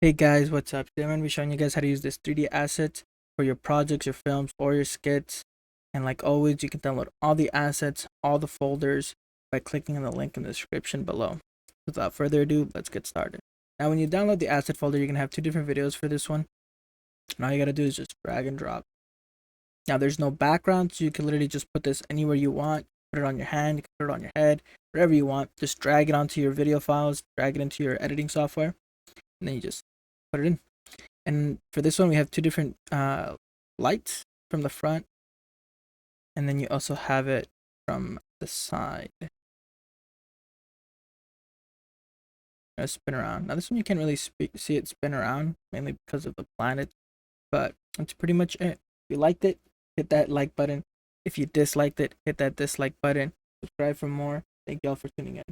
Hey guys, what's up? Today I'm going to be showing you guys how to use this 3D assets for your projects, your films, or your skits. And like always, you can download all the assets, all the folders by clicking on the link in the description below. Without further ado, let's get started. Now when you download the asset folder, you're going to have two different videos for this one. And all you got to do is just drag and drop. Now there's no background, so you can literally just put this anywhere you want. Put it on your hand, you can put it on your head, wherever you want. Just drag it onto your video files, drag it into your editing software, and then you just put it in. And for this one, we have two different lights from the front, and then you also have it from the side. Spin around. Now this one you can't really see it spin around, mainly because of the planet, but that's pretty much it. If you liked it, hit that like button. If you disliked it, hit that dislike button. Subscribe for more. Thank y'all for tuning in.